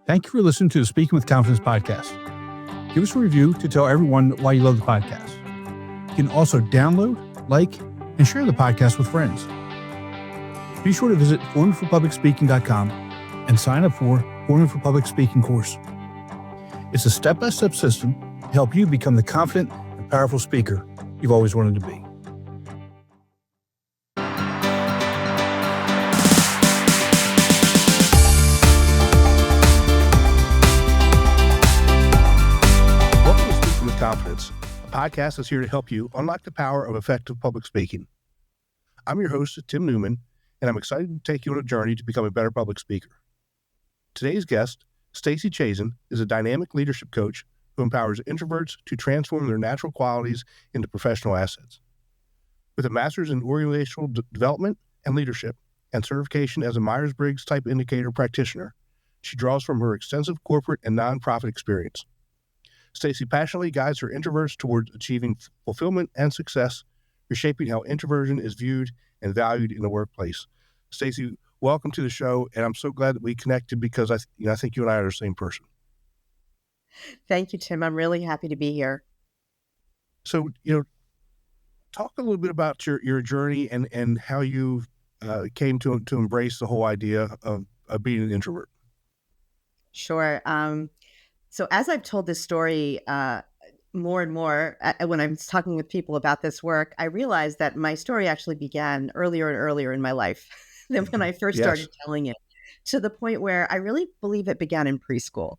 Thank you for listening to the Speaking with Confidence podcast. Give us a review to tell everyone why you love the podcast. You can also download, like, and share the podcast with friends. Be sure to visit formingforpublicspeaking.com and sign up for Forming for Public Speaking course. It's a step-by-step system to help you become the confident and powerful speaker you've always wanted to be. Confidence, a podcast that's here to help you unlock the power of effective public speaking. I'm your host, Tim Newman, and I'm excited to take you on a journey to become a better public speaker. Today's guest, Stacey Chazin, is a dynamic leadership coach who empowers introverts to transform their natural qualities into professional assets. With a master's in organizational development and leadership and certification as a Myers Briggs Type Indicator practitioner, she draws from her extensive corporate and nonprofit experience. Stacey passionately guides her introverts towards achieving fulfillment and success, reshaping how introversion is viewed and valued in the workplace. Stacey, welcome to the show, and I'm so glad that we connected because I think you and I are the same person. Thank you, Tim. I'm really happy to be here. So, talk a little bit about your journey and how you came to embrace the whole idea of being an introvert. Sure. So as I've told this story more and more, when I'm talking with people about this work, I realized that my story actually began earlier and earlier in my life than when I first started telling it, to the point where I really believe it began in preschool.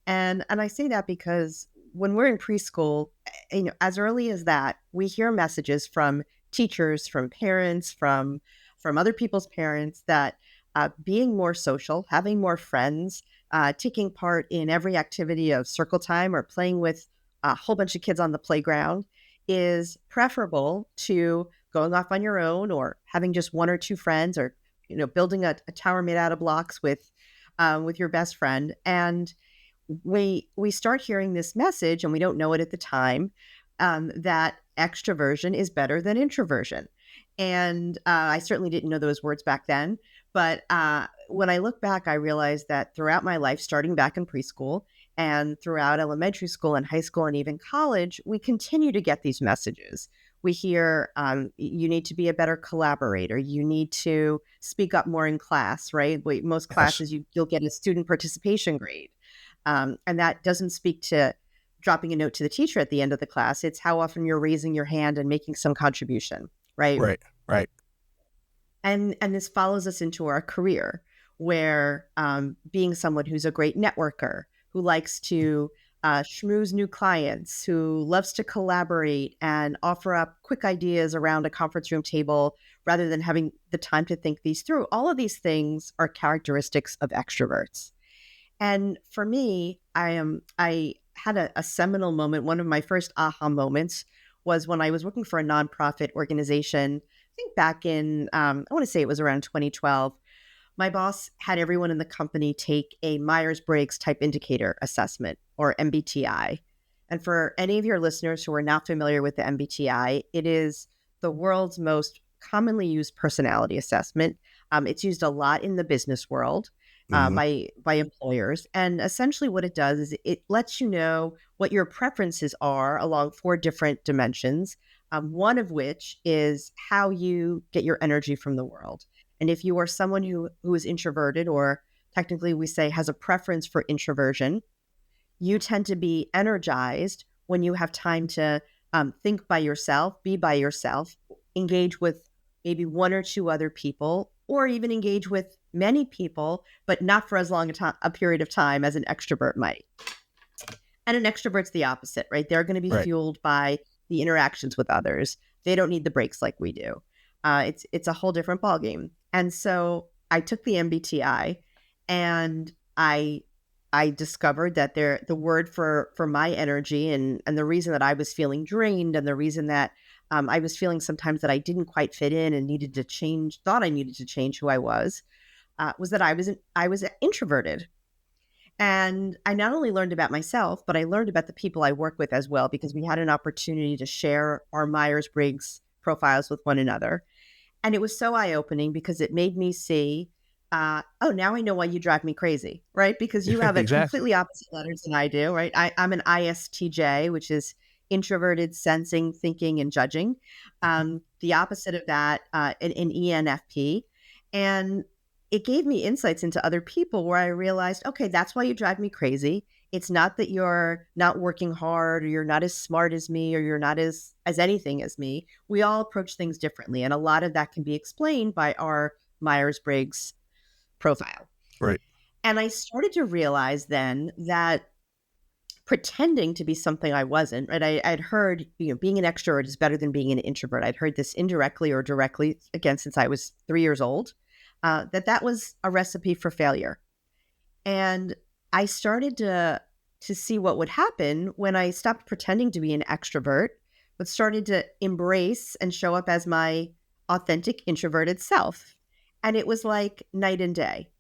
And I say that because when we're in preschool, as early as that, we hear messages from teachers, from parents, from other people's parents that being more social, having more friends, taking part in every activity of circle time or playing with a whole bunch of kids on the playground is preferable to going off on your own or having just one or two friends or, building a tower made out of blocks with your best friend. And we start hearing this message, and we don't know it at the time, that extroversion is better than introversion. And I certainly didn't know those words back then. But when I look back, I realized that throughout my life, starting back in preschool and throughout elementary school and high school and even college, we continue to get these messages. We hear you need to be a better collaborator. You need to speak up more in class, right? Most classes, you'll get a student participation grade. And that doesn't speak to dropping a note to the teacher at the end of the class. It's how often you're raising your hand and making some contribution, right? Right. And this follows us into our career, where being someone who's a great networker, who likes to schmooze new clients, who loves to collaborate and offer up quick ideas around a conference room table rather than having the time to think these through. All of these things are characteristics of extroverts. And for me, I had a seminal moment. One of my first aha moments was when I was working for a nonprofit organization. I think back in, I want to say it was around 2012, my boss had everyone in the company take a Myers Briggs Type Indicator assessment, or MBTI. And for any of your listeners who are not familiar with the MBTI, it is the world's most commonly used personality assessment. It's used a lot in the business world by employers. And essentially what it does is it lets you know what your preferences are along 4 different dimensions. One of which is how you get your energy from the world. And if you are someone who is introverted, or technically we say has a preference for introversion, you tend to be energized when you have time to think by yourself, be by yourself, engage with maybe 1 or 2 other people, or even engage with many people, but not for as long a period of time as an extrovert might. And an extrovert's the opposite, right? They're going to be fueled by the interactions with others. They don't need the breaks like we do. It's a whole different ballgame. And so I took the MBTI, and I discovered that the word for my energy and the reason that I was feeling drained, and the reason that I was feeling sometimes that I didn't quite fit in and thought I needed to change who I was that I was introverted. And I not only learned about myself, but I learned about the people I work with as well, because we had an opportunity to share our Myers Briggs profiles with one another. And it was so eye-opening because it made me see oh, now I know why you drive me crazy, right? Because you have a Exactly. completely opposite letters than I do, right? I'm an ISTJ, which is introverted, sensing, thinking, and judging. The opposite of that, an ENFP. And it gave me insights into other people where I realized, okay, that's why you drive me crazy. It's not that you're not working hard or you're not as smart as me or you're not as anything as me. We all approach things differently. And a lot of that can be explained by our Myers Briggs profile. Right. And I started to realize then that pretending to be something I wasn't, right? I'd heard, being an extrovert is better than being an introvert. I'd heard this indirectly or directly, again, since I was 3 years old, that was a recipe for failure. And I started to see what would happen when I stopped pretending to be an extrovert, but started to embrace and show up as my authentic introverted self. And it was like night and day.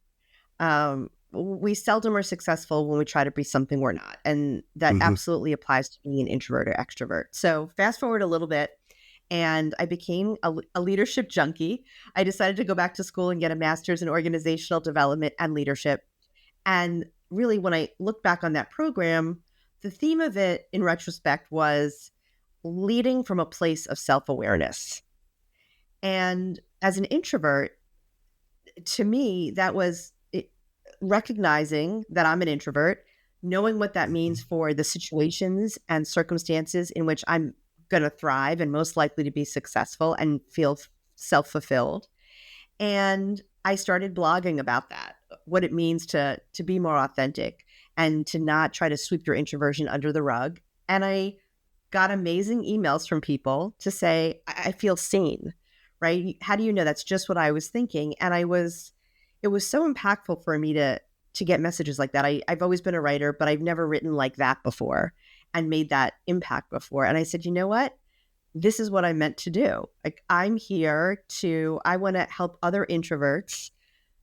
We seldom are successful when we try to be something we're not. And that Hmm. absolutely applies to being an introvert or extrovert. So fast forward a little bit, and I became a leadership junkie. I decided to go back to school and get a master's in organizational development and leadership. And really, when I look back on that program, the theme of it in retrospect was leading from a place of self awareness. And as an introvert, to me, that was recognizing that I'm an introvert, knowing what that Hmm. means for the situations and circumstances in which I'm going to thrive and most likely to be successful and feel self fulfilled. And I started blogging about that, what it means to be more authentic and to not try to sweep your introversion under the rug. And I got amazing emails from people to say, I feel seen, right? How do you know? That's just what I was thinking. And it was so impactful for me to get messages like that. I've always been a writer, but I've never written like that before and made that impact before. And I said, you know what? This is what I'm meant to do. Like, I want to help other introverts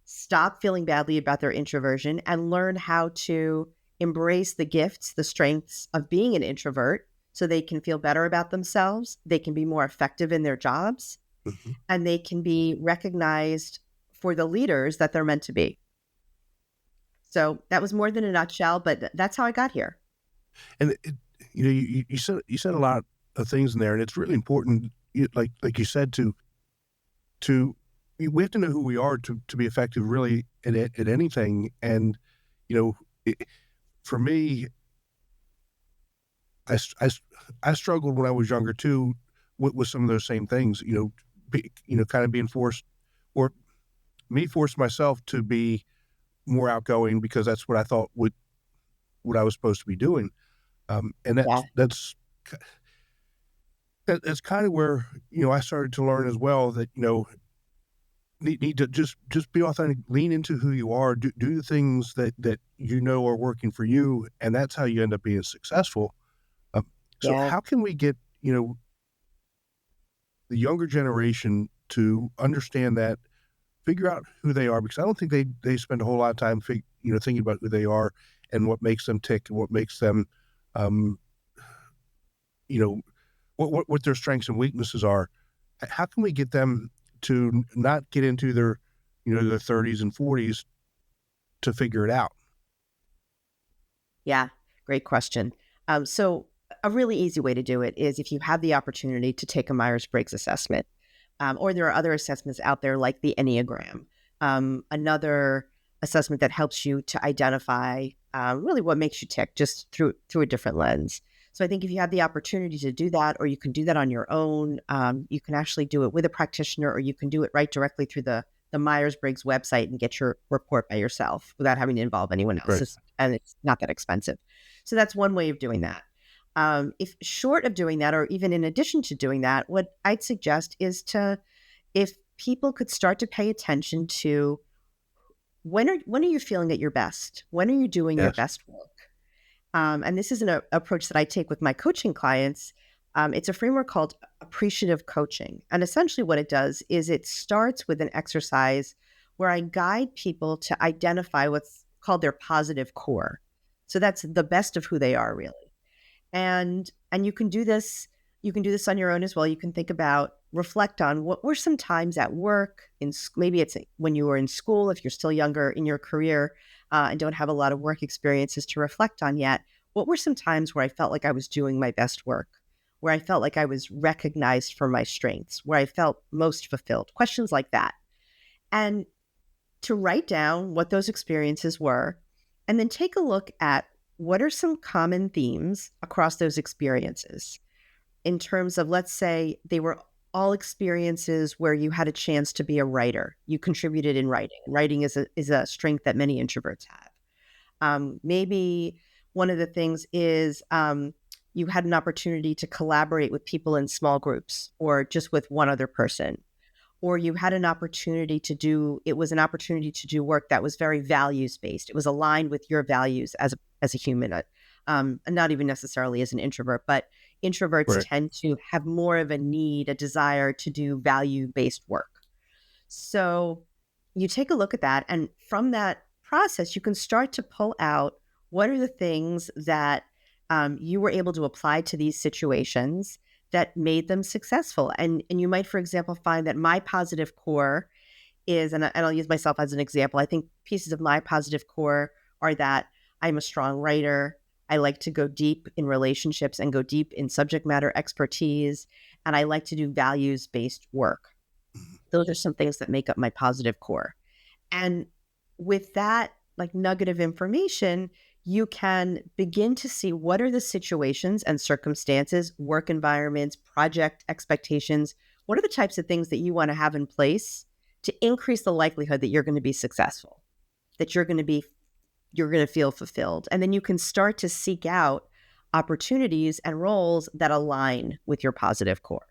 stop feeling badly about their introversion and learn how to embrace the gifts, the strengths of being an introvert so they can feel better about themselves. They can be more effective in their jobs Hmm. and they can be recognized for the leaders that they're meant to be. So that was more than a nutshell, but that's how I got here. And you said a lot of things in there, and it's really important. Like you said, to we have to know who we are to be effective, really, at anything. And you know, it, for me, I, s- I s- I struggled when I was younger too with some of those same things. Kind of being forced, or me forced myself to be more outgoing because that's what I thought what I was supposed to be doing. And Yeah. that's kind of where I started to learn as well that need to just be authentic, lean into who you are, do the things that are working for you, and that's how you end up being successful. So Yeah. how can we get the younger generation to understand that, figure out who they are? Because I don't think they spend a whole lot of time thinking about who they are and what makes them tick and what makes them um, you know what their strengths and weaknesses are. How can we get them to not get into their 30s and 40s to figure it out? Yeah, great question. So, a really easy way to do it is if you have the opportunity to take a Myers Briggs assessment, or there are other assessments out there like the Enneagram, another assessment that helps you to identify really what makes you tick just through a different lens. So, I think if you have the opportunity to do that, or you can do that on your own, you can actually do it with a practitioner, or you can do it right directly through the Myers Briggs website and get your report by yourself without having to involve anyone else. Right. And it's not that expensive. So that's one way of doing that. If short of doing that, or even in addition to doing that, what I'd suggest is if people could start to pay attention to when are you feeling at your best? When are you doing your Yes. best work? And this is an approach that I take with my coaching clients. It's a framework called appreciative coaching. And essentially, what it does is it starts with an exercise where I guide people to identify what's called their positive core. So that's the best of who they are, really. And you can do this. You can do this on your own as well. You can think about reflect on what were some times at work, maybe it's when you were in school, if you're still younger in your career and don't have a lot of work experiences to reflect on yet. What were some times where I felt like I was doing my best work, where I felt like I was recognized for my strengths, where I felt most fulfilled? Questions like that. And to write down what those experiences were, and then take a look at what are some common themes across those experiences in terms of, let's say they were all experiences where you had a chance to be a writer. You contributed in writing. Writing is a strength that many introverts have. Maybe one of the things is you had an opportunity to collaborate with people in small groups or just with one other person, or you had an opportunity to do, it was an opportunity to do work that was very values based. It was aligned with your values as a human, and not even necessarily as an introvert, but introverts Right. tend to have more of a need, a desire to do value based work. So you take a look at that, and from that process, you can start to pull out what are the things that you were able to apply to these situations that made them successful. And you might, for example, find that my positive core is, and I'll use myself as an example. I think pieces of my positive core are that I'm a strong writer. I like to go deep in relationships and go deep in subject matter expertise. And I like to do values based work. Those are some things that make up my positive core. And with that, like nugget of information, you can begin to see what are the situations and circumstances, work environments, project expectations. What are the types of things that you want to have in place to increase the likelihood that you're going to be successful, that you're going to feel fulfilled. And then you can start to seek out opportunities and roles that align with your positive core.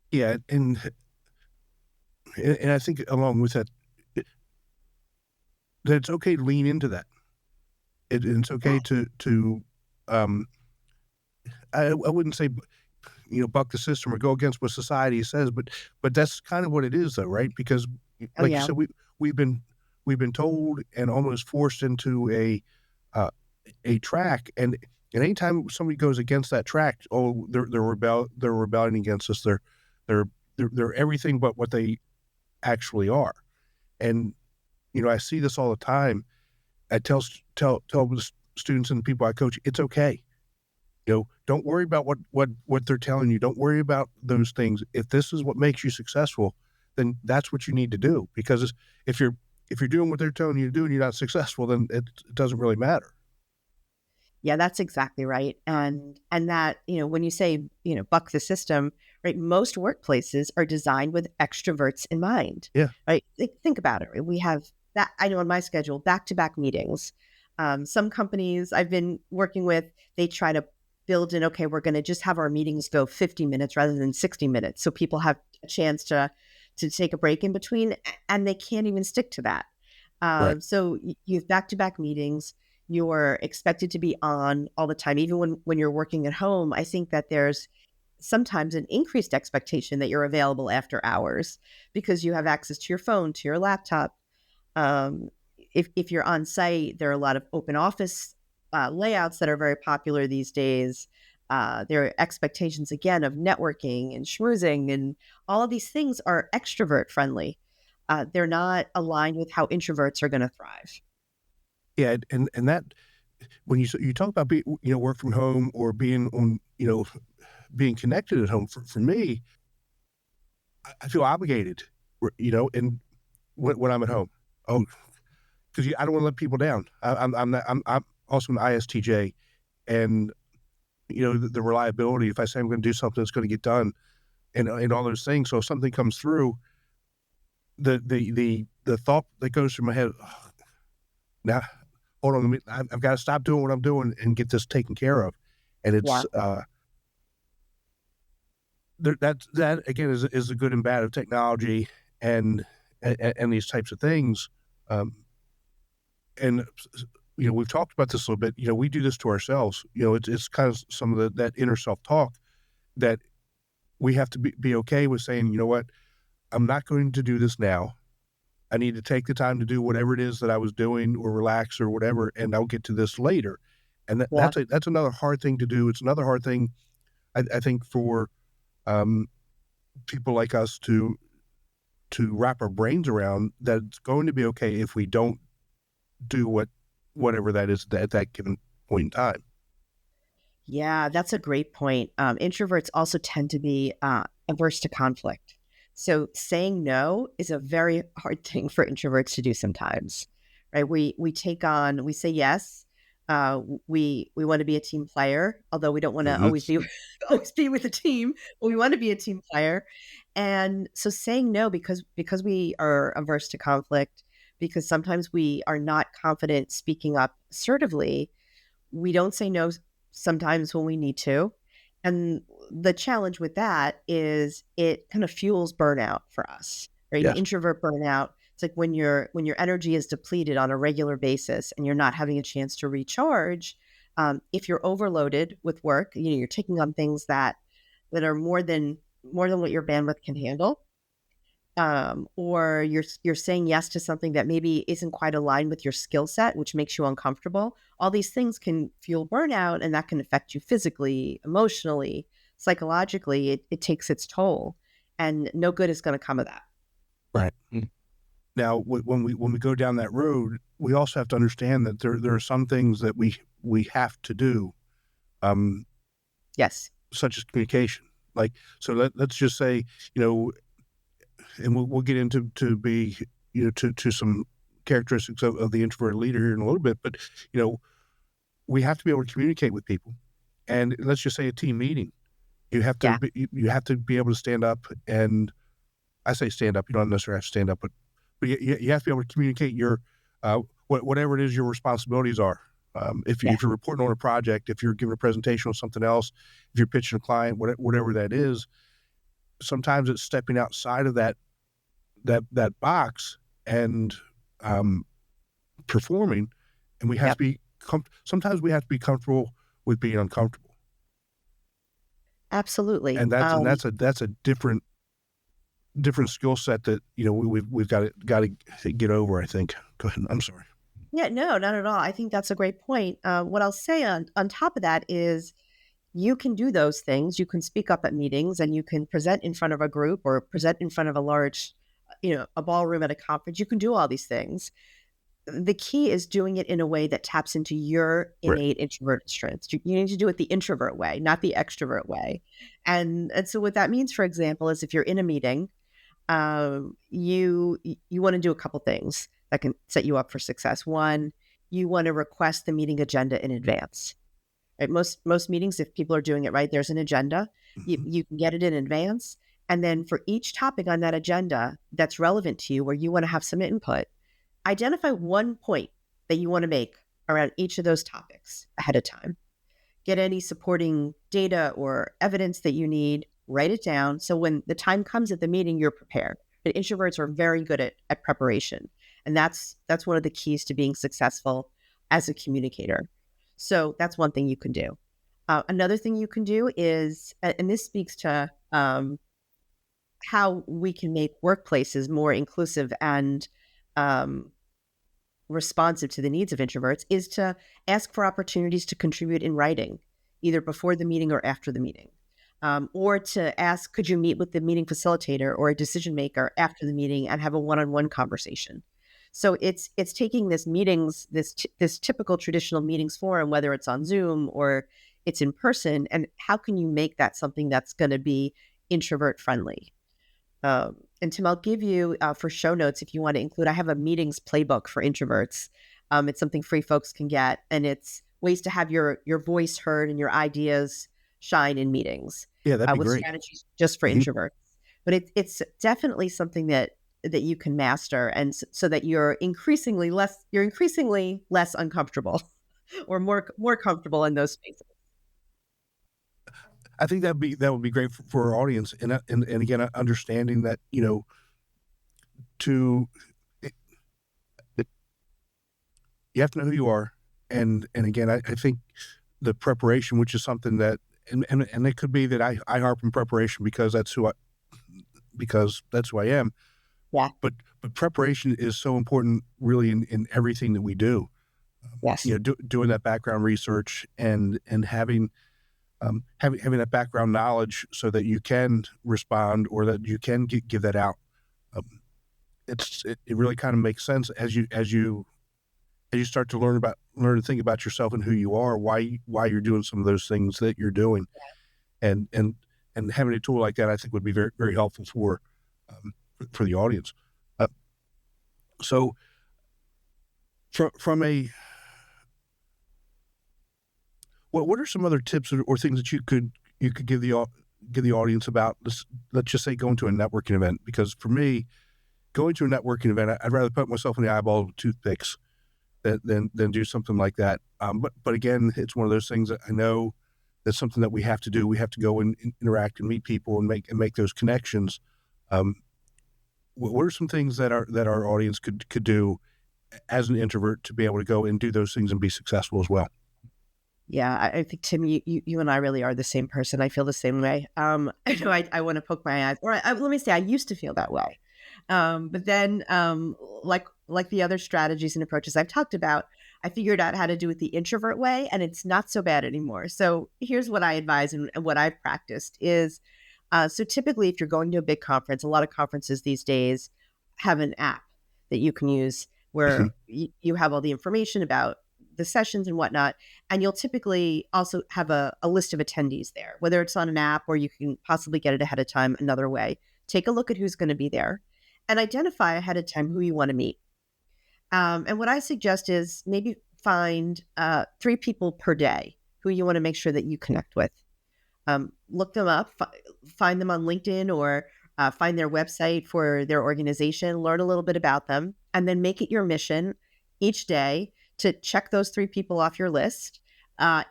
Yeah, and I think along with that, that it's okay to lean into that. It's Yeah. okay to I wouldn't say buck the system or go against what society says, but that's kind of what it is, though, right? Because, Oh like you yeah. said, we've been we've been told and almost forced into uh, a track, and anytime somebody goes against that track, oh, they're rebelling against us. They're they're everything but what they actually are. And I see this all the time. I tell the students and the people I coach, it's okay. Don't worry about what they're telling you. Don't worry about those things. If this is what makes you successful, then that's what you need to do. Because if you're if you're doing what they're telling you to do and you're not successful, then it doesn't really matter. Yeah, that's exactly right. And that, when you say, buck the system, right? Most workplaces are designed with extroverts in mind, Yeah, right? Think about it. Right? We have that, I know on my schedule, back-to-back meetings. Some companies I've been working with, they try to build in, okay, we're going to just have our meetings go 50 minutes rather than 60 minutes. So people have a chance to take a break in between, and they can't even stick to that. right. So you have back-to-back meetings. You're expected to be on all the time, even when you're working at home. I think that there's sometimes an increased expectation that you're available after hours because you have access to your phone, to your laptop. Um, if you're on site, there are a lot of open office layouts that are very popular these days. There are expectations again of networking and schmoozing, and all of these things are extrovert friendly. They're not aligned with how introverts are going to thrive. Yeah, and that when you talk about work from home or being on being connected at home. For me, I feel obligated, and when I'm at home. Oh, because I don't want to let people down. I'm also an ISTJ, and the reliability. If I say I'm going to do something, it's going to get done, and all those things. So if something comes through, the thought that goes through my head, "Oh, now hold on, I've got to stop doing what I'm doing and get this taken care of," and Yeah. it's that again is the good and bad of technology and these types of things. Um, and we've talked about this a little bit. We do this to ourselves. It's kind of some of that inner self talk that we have to be okay with saying, you know what, I'm not going to do this now. I need to take the time to do whatever it is that I was doing or relax or whatever, and I'll get to this later. And Yeah. that's another hard thing to do. It's another hard thing, I think, for um, people like us to wrap our brains around that it's going to be okay if we don't do whatever that is at that given point in time. Yeah, that's a great point. Introverts also tend to be averse to conflict. So saying no is a very hard thing for introverts to do sometimes, right? We say yes. We want to be a team player, although we don't want to Mm-hmm. always be always be with a team, but we want to be a team player. And so saying no because we are averse to conflict, because sometimes we are not confident speaking up assertively, we don't say no sometimes when we need to. And the challenge with that is it kind of fuels burnout for us, right? An Yes. introvert burnout. It's like when your energy is depleted on a regular basis and you're not having a chance to recharge. If you're overloaded with work, you're taking on things that are more than what your bandwidth can handle, or you're saying yes to something that maybe isn't quite aligned with your skill set, which makes you uncomfortable. All these things can fuel burnout, and that can affect you physically, emotionally, psychologically. It takes its toll, and no good is going to come of that. Right. Now, when we go down that road, we also have to understand that there are some things that we have to do, um, Yes. such as communication. Like, so let's just say, and we'll get into to some characteristics of the introverted leader here in a little bit, but we have to be able to communicate with people. And let's just say a team meeting, Yeah. you have to be able to stand up, and I say stand up. You don't necessarily have to stand up, but you have to be able to communicate your whatever it is your responsibilities are. Yeah. If you're reporting on a project, if you're giving a presentation on something else, if you're pitching a client, whatever that is, sometimes it's stepping outside of that box and um, performing, and we have to Yep. be sometimes we have to be comfortable with being uncomfortable, Absolutely. and that's a different skill set that we've got to get over. I think. Go ahead. I'm sorry. Yeah. No, not at all. I think that's a great point. What I'll say on top of that is you can do those things. You can speak up at meetings and you can present in front of a group or present in front of a large, a ballroom at a conference. You can do all these things. The key is doing it in a way that taps into your Right. innate introverted strengths. You need to do it the introvert way, not the extrovert way. And so what that means, for example, is if you're in a meeting, you want to do a couple things that can set you up for success. One, you want to request the meeting agenda in advance. Right? Most meetings, if people are doing it right, there's an agenda. Mm-hmm. You can get it in advance, and then for each topic on that agenda that's relevant to you, where you want to have some input, identify one point that you want to make around each of those topics ahead of time. Get any supporting data or evidence that you need, write it down. So when the time comes at the meeting, you're prepared. But introverts are very good at preparation. And that's one of the keys to being successful as a communicator. So that's one thing you can do. Another thing you can do is, and this speaks to how we can make workplaces more inclusive and um, responsive to the needs of introverts, is to ask for opportunities to contribute in writing, either before the meeting or after the meeting. Or to ask, could you meet with the meeting facilitator or a decision maker after the meeting and have a one-on-one conversation? So it's taking this typical traditional meetings forum, whether it's on Zoom or it's in person, and how can you make that something that's going to be introvert friendly? And Tim, I'll give you for show notes if you want to include. I have a meetings playbook for introverts. It's something free folks can get, and it's ways to have your voice heard and your ideas shine in meetings Yeah, that'd be with great. strategies just for Mm-hmm. introverts. But it's definitely something that you can master, and so that you're increasingly less uncomfortable, or more comfortable in those spaces. I think that would be great for our audience, and again, understanding that to it, it, you have to know who you are, and again, I think the preparation, which is something that, and it could be that I harp on preparation because that's who I am, Yeah. but preparation is so important, really, in everything that we do. Yes. Doing that background research and having having that background knowledge so that you can respond or that you can give that out. It really kind of makes sense as you start to learn to think about yourself and who you are, why you're doing some of those things that you're doing, and having a tool like that, I think, would be very, very helpful for the audience. So from a what are some other tips or things that you could give the audience about this? Let's just say going to a networking event, because for me, going to a networking event, I'd rather put myself in the eyeball with toothpicks than do something like that. But again, it's one of those things that I know that's something that we have to do. We have to go and interact and meet people and make those connections. What are some things that our audience could do as an introvert to be able to go and do those things and be successful as well? Yeah, I think, Tim, you and I really are the same person. I feel the same way. I know I want to poke my eyes, or let me say, I used to feel that way. But then, like the other strategies and approaches I've talked about, I figured out how to do it the introvert way, and it's not so bad anymore. So here's what I advise and what I've practiced is, so typically if you're going to a big conference, a lot of conferences these days have an app that you can use where you have all the information about the sessions and whatnot. And you'll typically also have a list of attendees there, whether it's on an app or you can possibly get it ahead of time another way. Take a look at who's going to be there and identify ahead of time who you want to meet. And what I suggest is maybe find 3 people per day who you want to make sure that you connect with. Look them up, find them on LinkedIn or find their website for their organization, learn a little bit about them, and then make it your mission each day to check those 3 people off your list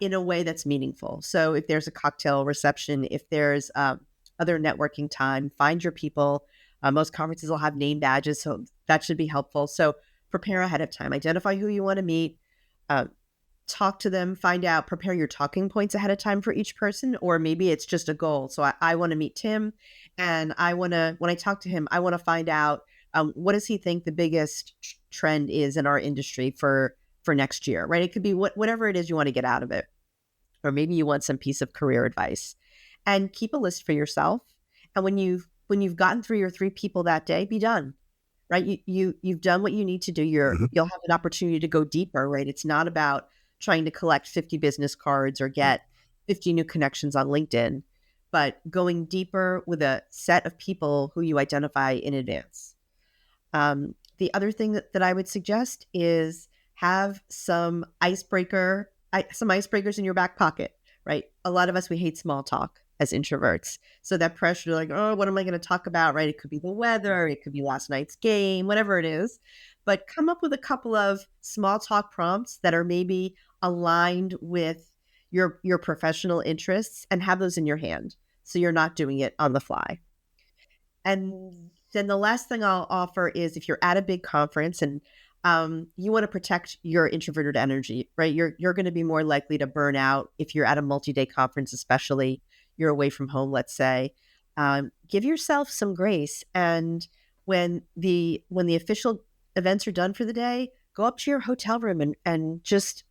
in a way that's meaningful. So if there's a cocktail reception, if there's other networking time, find your people. Most conferences will have name badges, so that should be helpful. So prepare ahead of time, identify who you want to meet, talk to them, find out, prepare your talking points ahead of time for each person, or maybe it's just a goal. So I want to meet Tim, and when I talk to him, I want to find out what does he think the biggest trend is in our industry for next year, right? It could be whatever it is you want to get out of it, or maybe you want some piece of career advice, and keep a list for yourself. And when you've gotten through your 3 people that day, be done. Right? You've done what you need to do. You'll have an opportunity to go deeper, right? It's not about trying to collect 50 business cards or get 50 new connections on LinkedIn, but going deeper with a set of people who you identify in advance. The other thing that I would suggest is have some icebreakers in your back pocket, right? A lot of us, we hate small talk as introverts. So that pressure to like, oh, what am I going to talk about, right? It could be the weather, it could be last night's game, whatever it is. But come up with a couple of small talk prompts that are maybe aligned with your professional interests and have those in your hand, so you're not doing it on the fly. And then the last thing I'll offer is if you're at a big conference and you want to protect your introverted energy, right? You're going to be more likely to burn out if you're at a multi-day conference, especially you're away from home, let's say. Give yourself some grace. And when the official events are done for the day, go up to your hotel room and just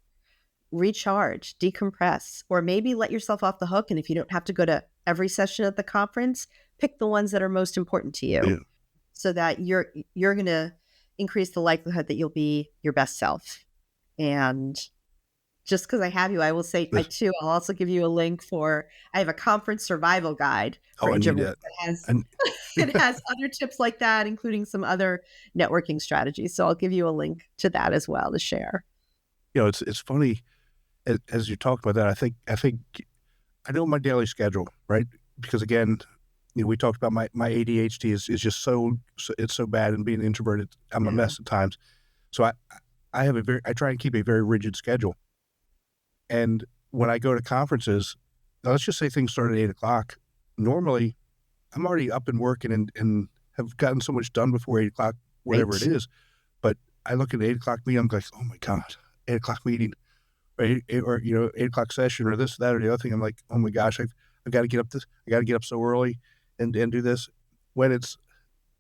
recharge, decompress, or maybe let yourself off the hook. And if you don't have to go to every session at the conference, pick the ones that are most important to you, so that you're going to increase the likelihood that you'll be your best self. And just because I have you, I will say, I'll also give you a link I have a conference survival guide for introverts. It has other tips like that, including some other networking strategies. So I'll give you a link to that as well to share. It's funny as you talk about that. I think I know my daily schedule, right? Because again, we talked about my ADHD is just it's so bad, and being introverted, I'm a mess at times. So I try and keep a very rigid schedule. And when I go to conferences, let's just say things start at 8:00. Normally, I'm already up and working and have gotten so much done before 8:00, whatever it is. But I look at the 8:00 meeting, I'm like, oh my God, 8:00 meeting, right? Or 8:00 session, or this, that, or the other thing. I'm like, oh my gosh, I've got to get up I got to get up so early and do this. When it's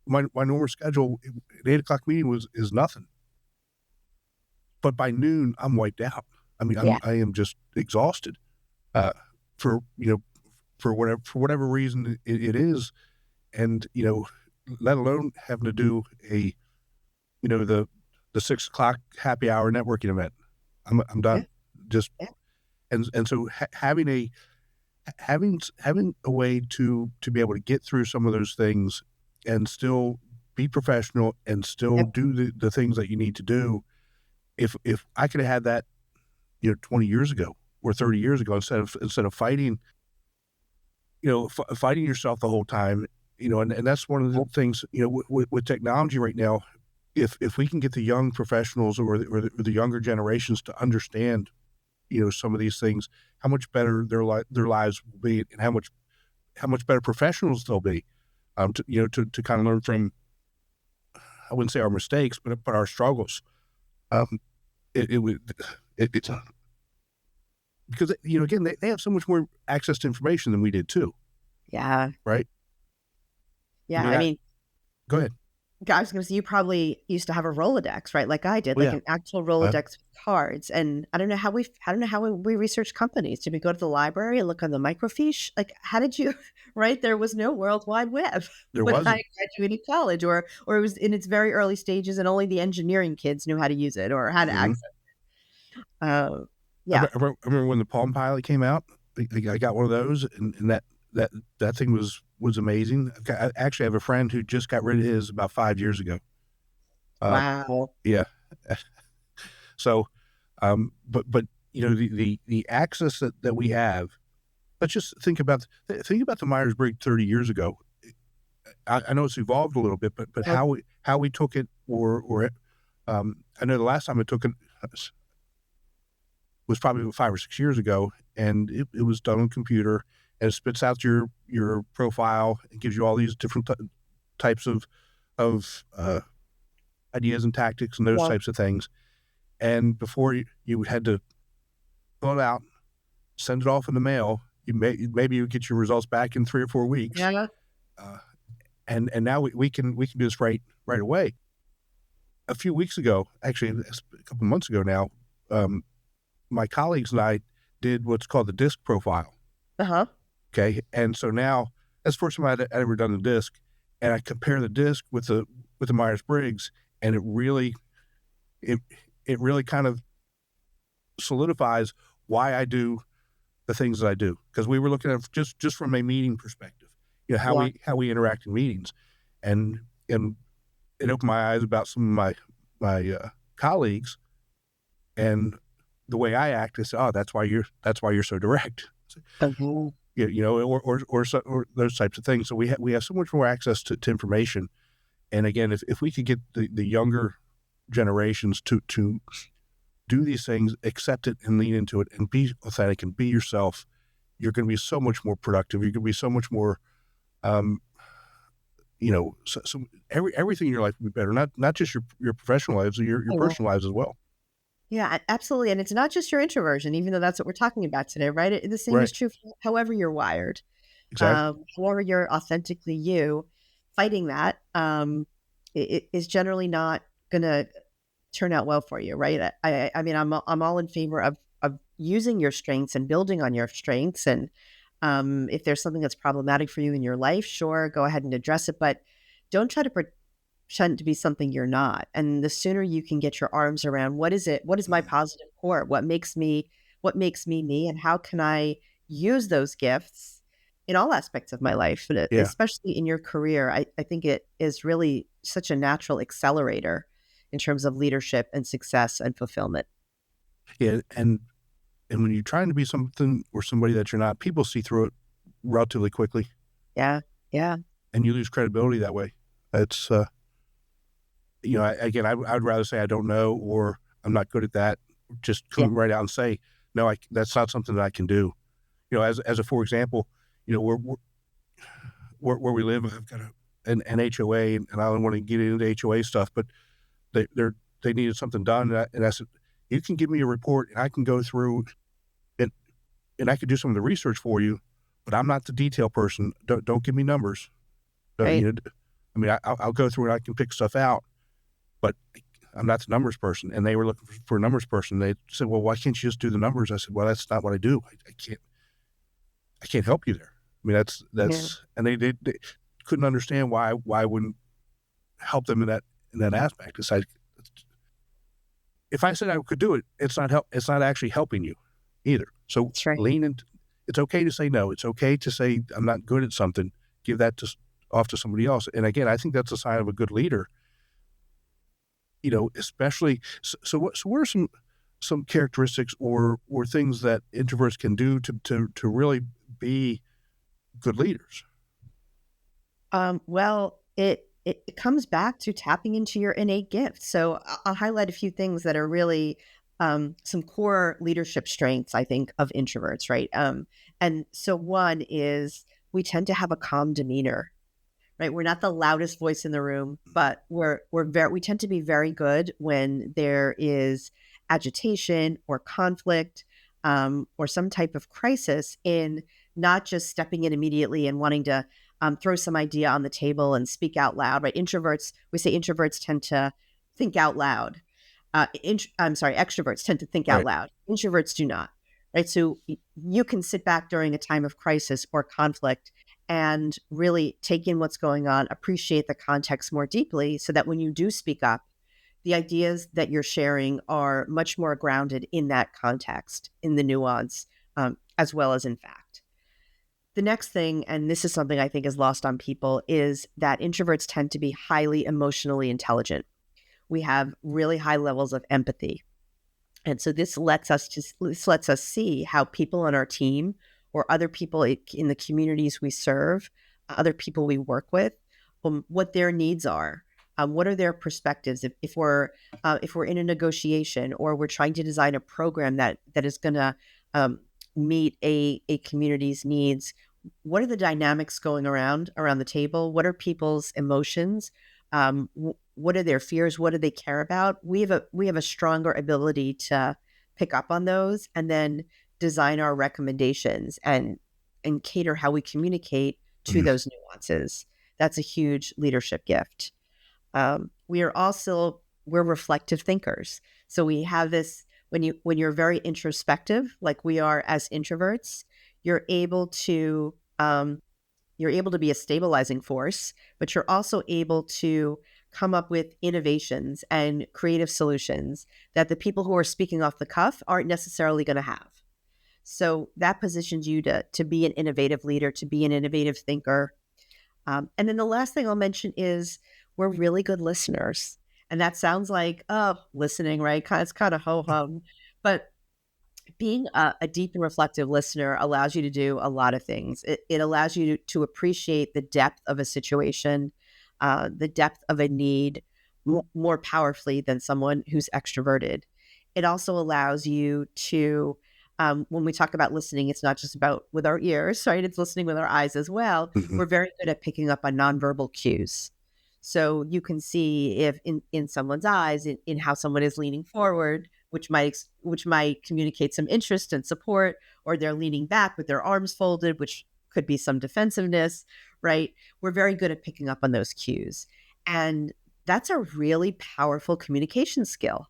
my normal schedule, an 8:00 meeting is nothing. But by noon, I'm wiped out. I mean, I am just exhausted for for whatever reason it is, and let alone having to do a the 6 o'clock happy hour networking event. I'm Yeah. done. Just Yeah. and so having a way to be able to get through some of those things and still be professional and still Yep. do the things that you need to do. If I could have had that 20 years ago or 30 years ago, instead of fighting fighting yourself the whole time, and that's one of the things with technology right now. If we can get the young professionals or the younger generations to understand some of these things, how much better their lives will be, and how much better professionals they'll be. To kind of learn from, I wouldn't say our mistakes, but our struggles. Um, it would it's because again they have so much more access to information than we did too, Yeah. right? I Yeah. mean, I mean, go ahead. I was going to say, you probably used to have a Rolodex, right? Like I did, Oh like yeah, an actual uh, Rolodex with cards. And I don't know how we research companies. Did we go to the library and look on the microfiche? Like, how did you, right? There was no World Wide Web there when I wasn't. graduated college, or it was in its very early stages and only the engineering kids knew how to use it or how to Mm-hmm. access. Uh, yeah. I remember when the Palm Pilot came out. I got one of those, and that that thing was amazing. I actually have a friend who just got rid of his about 5 years ago. Uh, Wow. yeah. So, but the access that we have. Let's just think about the Myers Briggs 30 years ago. I know it's evolved a little bit, but Oh, how we took it, or I know the last time I took it was probably 5 or 6 years ago, and it was done on computer, and it spits out your profile and gives you all these different types of ideas and tactics and those yeah. types of things. And before you had to fill it out, send it off in the mail. Maybe you get your results back in 3 or 4 weeks, Yeah. uh, and now we can do this right away. A few weeks ago, actually a couple months ago now, um, my colleagues and I did what's called the DISC profile. Uh-huh. Okay, and so now that's the first time I'd ever done the DISC, and I compare the DISC with the Myers Briggs, and it it really kind of solidifies why I do the things that I do, because we were looking at just from a meeting perspective, Yeah. how we interact in meetings, and and it opened my eyes about some of my colleagues and the way I act. I said, oh, that's why you're so direct. Mhm. Or those types of things. So we have so much more access to information. And again, if we could get the younger generations to do these things, accept it and lean into it and be authentic and be yourself, you're going to be so much more productive. You're going to be so much more, um, so everything in your life will be better. Not just your professional lives, your personal lives as well. Yeah, absolutely. And it's not just your introversion, even though that's what we're talking about today, right? The same is Right. true for however you're wired, Exactly. however you're authentically you. Fighting that is generally not going to turn out well for you, right? I mean, I'm all in favor of using your strengths and building on your strengths. And if there's something that's problematic for you in your life, sure, go ahead and address it, but don't try to pretend to be something you're not. And the sooner you can get your arms around what is it, what is my positive core, what makes me me, and how can I use those gifts in all aspects of my life, but Yeah. especially in your career. I think it is really such a natural accelerator in terms of leadership and success and fulfillment. Yeah. And when you're trying to be something or somebody that you're not, people see through it relatively quickly, Yeah. Yeah. and you lose credibility that way. It's again, I'd rather say I don't know, or I'm not good at that. Just Yeah. come right out and say, no, that's not something that I can do. As a for example, where we live, I've got an HOA, and I don't want to get into HOA stuff, but they needed something done, and I said, you can give me a report, and I can go through and I could do some of the research for you, but I'm not the detail person. Don't give me numbers. Right. I mean, I'll go through and I can pick stuff out, but I'm not the numbers person. And they were looking for a numbers person. They said, well, why can't you just do the numbers? I said, well, that's not what I do. I can't. I can't help you there. I mean, Yeah. and they couldn't understand why I wouldn't help them in that aspect. It's like, if I said I could do it, it's not actually helping you either. So That's right. lean into. It's okay to say no. It's okay to say I'm not good at something. Give that off to somebody else. And again, I think that's a sign of a good leader. Especially what are some characteristics or things that introverts can do to really be good leaders? Well, it comes back to tapping into your innate gifts. So I'll highlight a few things that are really some core leadership strengths, I think, of introverts, right? And so one is we tend to have a calm demeanor, right? We're not the loudest voice in the room, but we tend to be very good when there is agitation or conflict, or some type of crisis, in not just stepping in immediately and wanting to throw some idea on the table and speak out loud, right? We say introverts tend to think out loud. I'm sorry, extroverts tend to think out Right. loud. Introverts do not, right? So you can sit back during a time of crisis or conflict and really take in what's going on, appreciate the context more deeply, so that when you do speak up, the ideas that you're sharing are much more grounded in that context, in the nuance, as well as in fact. The next thing, and this is something I think is lost on people, is that introverts tend to be highly emotionally intelligent. We have really high levels of empathy. And so this lets us see how people on our team or other people in the communities we serve, other people we work with, what their needs are. What are their perspectives? If we're in a negotiation or we're trying to design a program that is going to meet a community's needs, what are the dynamics going around the table? What are people's emotions? What are their fears? What do they care about? We have a stronger ability to pick up on those and then design our recommendations and cater how we communicate to Mhm. those nuances. That's a huge leadership gift. We're reflective thinkers. So we have this, when you're very introspective, like we are as introverts, you're able to be a stabilizing force, but you're also able to come up with innovations and creative solutions that the people who are speaking off the cuff aren't necessarily going to have. So that positions you to be an innovative leader, to be an innovative thinker. And then the last thing I'll mention is we're really good listeners. And that sounds like, oh, listening, right? It's kind of ho hum. But being a deep and reflective listener allows you to do a lot of things. It allows you to appreciate the depth of a situation, the depth of a need more powerfully than someone who's extroverted. It also allows you to, when we talk about listening, it's not just about with our ears, right? It's listening with our eyes as well. Mhm. We're very good at picking up on nonverbal cues. So you can see if in someone's eyes, in how someone is leaning forward, which might communicate some interest and support, or they're leaning back with their arms folded, which could be some defensiveness, right? We're very good at picking up on those cues. And that's a really powerful communication skill.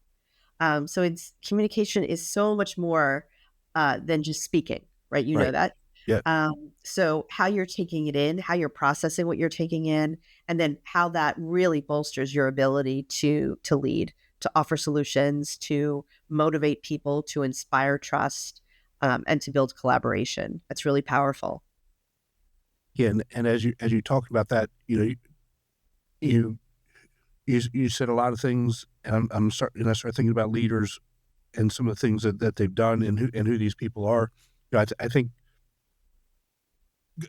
So it's communication is so much more than just speaking, right? You know Right. that. Yeah. So how you're taking it in, how you're processing what you're taking in, and then how that really bolsters your ability to lead, to offer solutions, to motivate people, to inspire trust, and to build collaboration. That's really powerful. Yeah. And as you talked about that, you you said a lot of things, and I started thinking about leaders and some of the things that they've done and who these people are. I think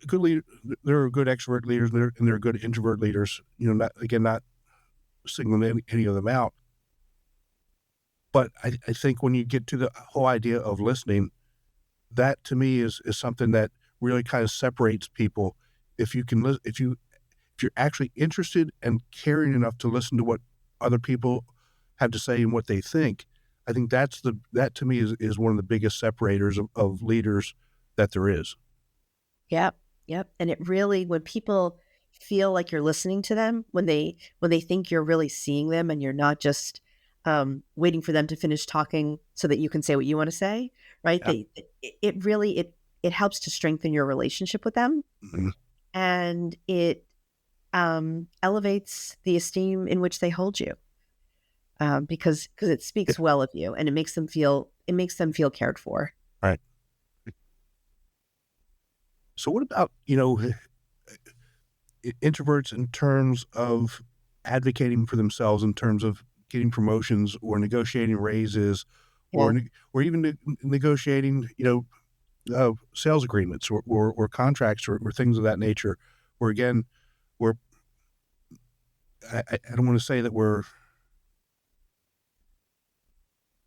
good leader, there are good extrovert leaders, and there are good introvert leaders. Not singling any of them out, but I think when you get to the whole idea of listening, that to me is something that really kind of separates people. If you can, if you're actually interested and caring enough to listen to what other people have to say and what they think, I think that to me is one of the biggest separators of leaders that there is. Yep. Yep. And it really, when people feel like you're listening to them, when they think you're really seeing them and you're not just waiting for them to finish talking so that you can say what you want to say, right? Yeah. It really it helps to strengthen your relationship with them, Mm-hmm. and it elevates the esteem in which they hold you, because it Yeah. speaks well of you, and it makes them feel cared for. Right. So what about, introverts in terms of advocating for themselves, in terms of getting promotions or negotiating raises, or Yeah. or even negotiating, sales agreements or contracts or things of that nature. Where again, we're I don't want to say that we're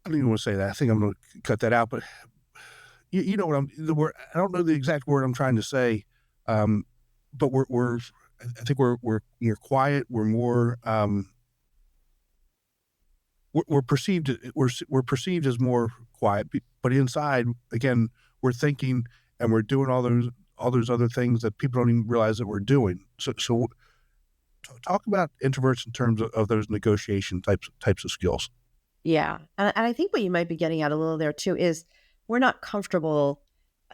I don't even want to say that. I think I'm going to cut that out. But you know what the word. I don't know the exact word I'm trying to say. Um, but I think we're quiet. We're more we're perceived we're perceived as more quiet, but inside again we're thinking and we're doing all those other things that people don't even realize that we're doing. So talk about introverts in terms of those negotiation types of skills. Yeah. And I think what you might be getting at a little there too is we're not comfortable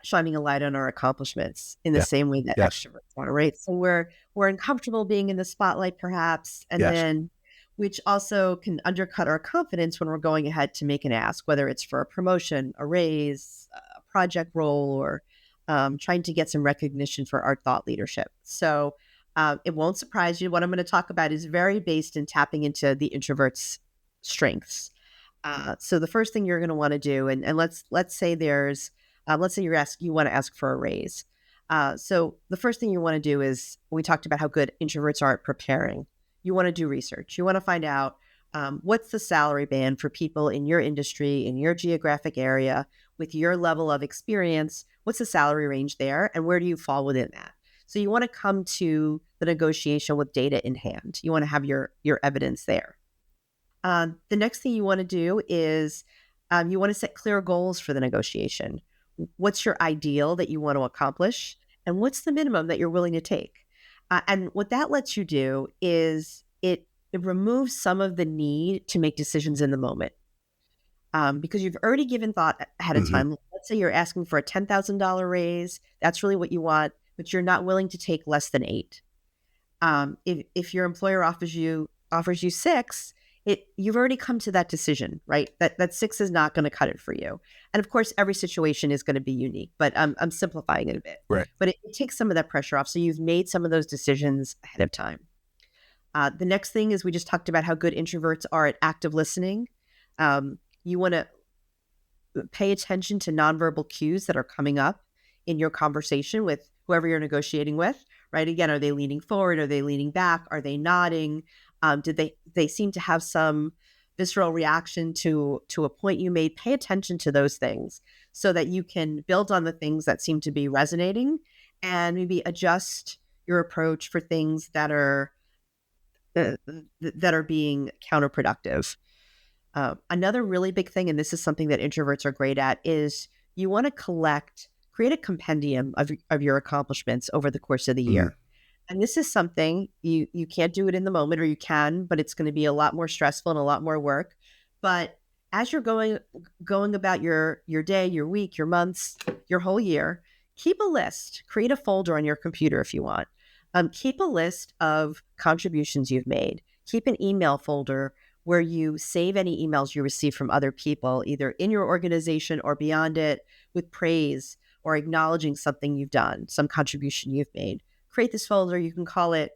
shining a light on our accomplishments in the Yeah. same way that Yes. extroverts are, right? So we're uncomfortable being in the spotlight perhaps, and Yes. then which also can undercut our confidence when we're going ahead to make an ask, whether it's for a promotion, a raise, a project role, or trying to get some recognition for our thought leadership. So it won't surprise you. What I'm going to talk about is very based in tapping into the introvert's strengths. So the first thing you're going to want to do, and let's say let's say you want to ask for a raise. So the first thing you want to do is, we talked about how good introverts are at preparing. You want to do research. You want to find out what's the salary band for people in your industry, in your geographic area, with your level of experience. What's the salary range there, and where do you fall within that? So you want to come to the negotiation with data in hand. You want to have your evidence there. The next thing you want to do is you want to set clear goals for the negotiation. What's your ideal that you want to accomplish? And what's the minimum that you're willing to take? And what that lets you do is it removes some of the need to make decisions in the moment, because you've already given thought ahead of Hmm. time. Let's say you're asking for a $10,000 raise. That's really what you want, but you're not willing to take less than eight. If your employer offers you six, you've already come to that decision, right? That six is not going to cut it for you. And of course, every situation is going to be unique, but I'm simplifying it a bit. Right. But it takes some of that pressure off. So you've made some of those decisions ahead of time. The next thing is, we just talked about how good introverts are at active listening. You want to pay attention to nonverbal cues that are coming up in your conversation with whoever you're negotiating with, right? Again, are they leaning forward? Are they leaning back? Are they nodding? Did they seem to have some visceral reaction to a point you made? Pay attention to those things so that you can build on the things that seem to be resonating, and maybe adjust your approach for things that are being counterproductive. Another really big thing, and this is something that introverts are great at, is you want to create a compendium of your accomplishments over the course of the Hmm. year. And this is something you can't do it in the moment, or you can, but it's going to be a lot more stressful and a lot more work. But as you're going about your day, your week, your months, your whole year, keep a list. Create a folder on your computer if you want. Keep a list of contributions you've made. Keep an email folder where you save any emails you receive from other people, either in your organization or beyond it, with praise or acknowledging something you've done, some contribution you've made. Create this folder. You can call it,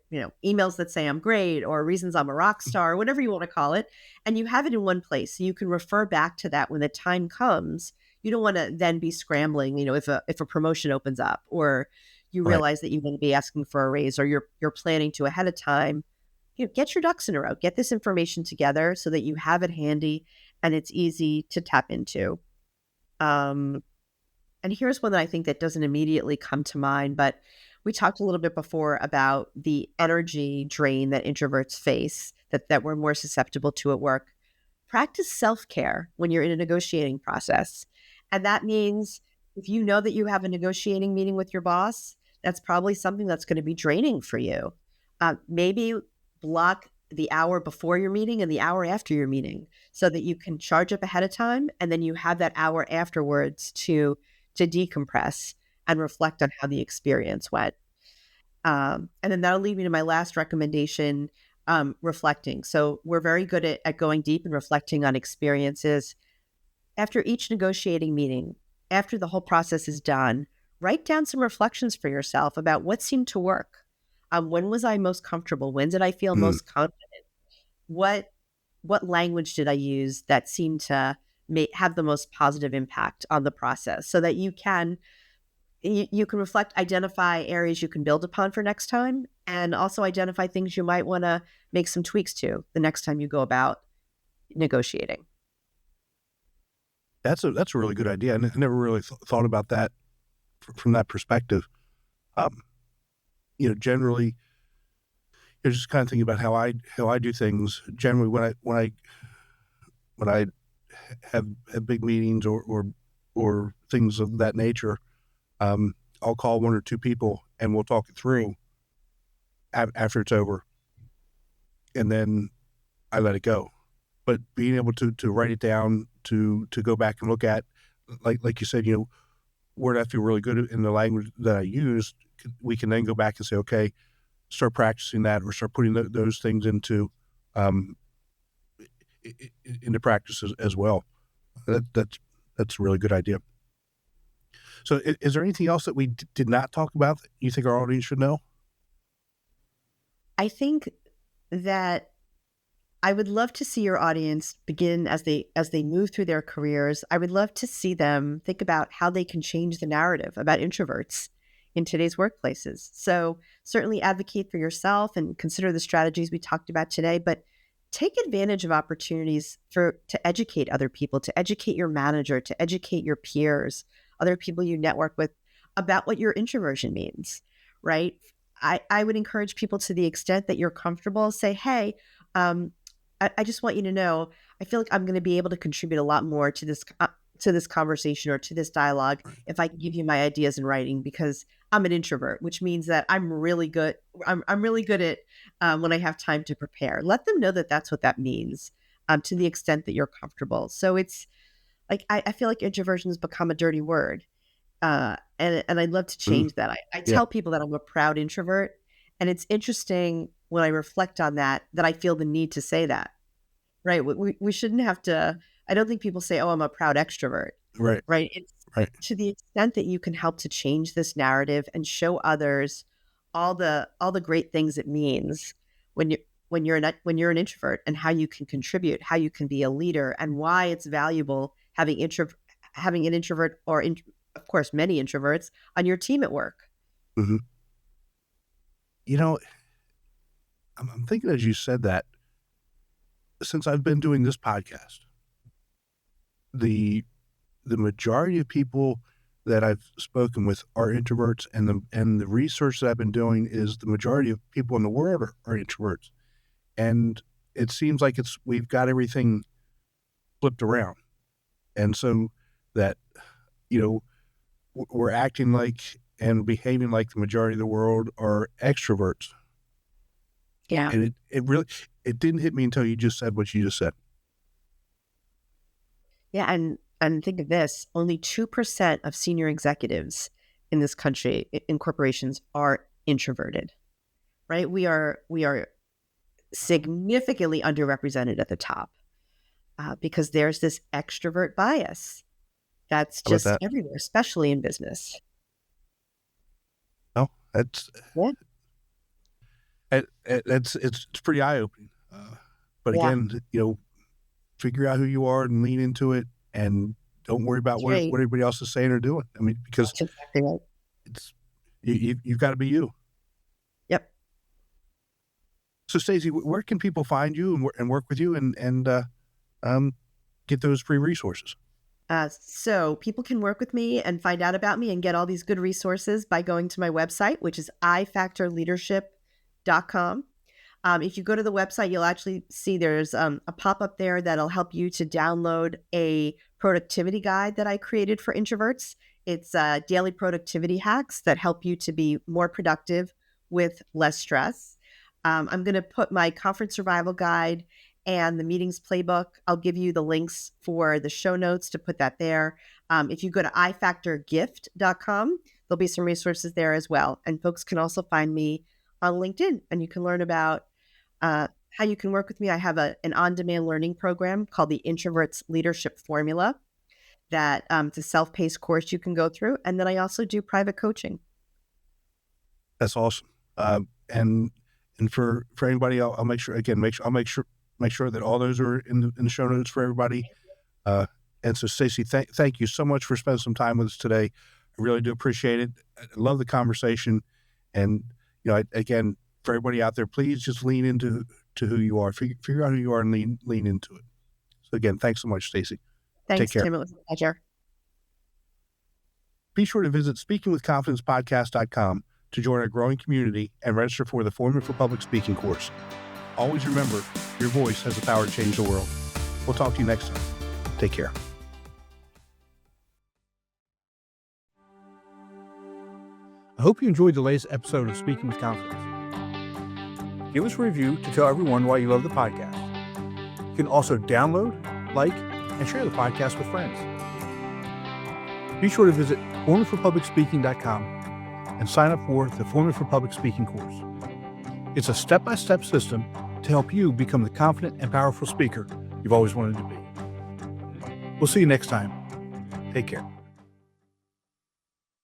emails that say I'm great, or reasons I'm a rock star, whatever you want to call it. And you have it in one place. So you can refer back to that when the time comes. You don't want to then be scrambling, if a promotion opens up, or you Right. realize that you're going to be asking for a raise, or you're planning to ahead of time. Get your ducks in a row. Get this information together so that you have it handy and it's easy to tap into. And here's one that I think that doesn't immediately come to mind, but we talked a little bit before about the energy drain that introverts face, that we're more susceptible to at work. Practice self-care when you're in a negotiating process. And that means if you know that you have a negotiating meeting with your boss, that's probably something that's going to be draining for you. Maybe block the hour before your meeting and the hour after your meeting so that you can charge up ahead of time, and then you have that hour afterwards to decompress. and reflect on how the experience went. And then that'll lead me to my last recommendation, reflecting. So we're very good at going deep and reflecting on experiences. After each negotiating meeting, after the whole process is done, write down some reflections for yourself about what seemed to work. When was I most comfortable? When did I feel Mm. most confident? What what language did I use that seemed to have the most positive impact on the process, so that you can reflect, identify areas you can build upon for next time, and also identify things you might want to make some tweaks to the next time you go about negotiating. That's a really good idea. I never really thought about that from that perspective. Um, generally, you're just kind of thinking about how I do things. Generally, when I have big meetings or things of that nature, I'll call one or two people and we'll talk it through after it's over, and then I let it go. But being able to write it down, to go back and look at, like you said, where did I feel really good in the language that I used, we can then go back and say, okay, start practicing that, or start putting those things um, into practice as well. That's a really good idea. So is there anything else that we did not talk about that you think our audience should know? I think that I would love to see your audience begin as they move through their careers. I would love to see them think about how they can change the narrative about introverts in today's workplaces. So certainly advocate for yourself and consider the strategies we talked about today, but take advantage of opportunities to educate other people, to educate your manager, to educate your peers, other people you network with about what your introversion means, right? I would encourage people, to the extent that you're comfortable, say, hey, um, I just want you to know, I feel like I'm going to be able to contribute a lot more to this conversation or to this dialogue if I can give you my ideas in writing, because I'm an introvert, which means that I'm really good. I'm really good at when I have time to prepare. Let them know that that's what that means, to the extent that you're comfortable. So it's like I feel like introversion has become a dirty word, and I'd love to Mm, change that. I yeah, tell people that I'm a proud introvert, and it's interesting when I reflect on that I feel the need to say that. Right, we shouldn't have to. I don't think people say, "Oh, I'm a proud extrovert," right, right? It's right. to the extent that you can help to change this narrative and show others all the great things it means when you're an introvert, and how you can contribute, how you can be a leader, and why it's valuable having an introvert, or of course many introverts on your team at work. Hmm. You know, I'm thinking as you said that, since I've been doing this podcast, the the majority of people that I've spoken with are introverts, and the research that I've been doing is the majority of people in the world are introverts, and it seems like we've got everything flipped around, and so that you know we're acting like and behaving like the majority of the world are extroverts, Yeah. and it really it didn't hit me until you just said what you just said. Yeah, and think of this, only 2% of senior executives in this country, in corporations, are introverted, right? We are significantly underrepresented at the top, because there's this extrovert bias that's How about just that? everywhere, especially in business. No, that's Yeah. it's pretty eye opening. But Yeah. again, figure out who you are and lean into it, and don't worry about That's what right. everybody else is saying or doing. I mean, because That's exactly right. it's you've got to be you. Yep. So, Stacey, where can people find you and work with you and um, get those free resources? So people can work with me and find out about me and get all these good resources by going to my website, which is ifactorleadership.com. If you go to the website, you'll actually see there's a pop up there that'll help you to download a productivity guide that I created for introverts. It's daily productivity hacks that help you to be more productive with less stress. I'm going to put my conference survival guide and the meetings playbook. I'll give you the links for the show notes to put that there. If you go to ifactorgift.com, there'll be some resources there as well. And folks can also find me on LinkedIn, and you can learn about how you can work with me. I have an on-demand learning program called the Introverts Leadership Formula that it's a self-paced course you can go through. And then I also do private coaching. That's awesome. And for anybody, I'll make sure that all those are in the show notes for everybody. And so, Stacey, thank you so much for spending some time with us today. I really do appreciate it. I love the conversation. And, again, for everybody out there, please just lean into who you are. Figure out who you are and lean into it. So again, thanks so much, Stacey. Thanks, Take care. Tim. It was a pleasure. Be sure to visit speakingwithconfidencepodcast.com to join our growing community and register for the Formula for Public Speaking course. Always remember, your voice has the power to change the world. We'll talk to you next time. Take care. I hope you enjoyed the latest episode of Speaking with Confidence. Give us a review to tell everyone why you love the podcast. You can also download, like, and share the podcast with friends. Be sure to visit formulaforpublicspeaking.com and sign up for the Formula for Public Speaking course. It's a step-by-step system to help you become the confident and powerful speaker you've always wanted to be. We'll see you next time. Take care.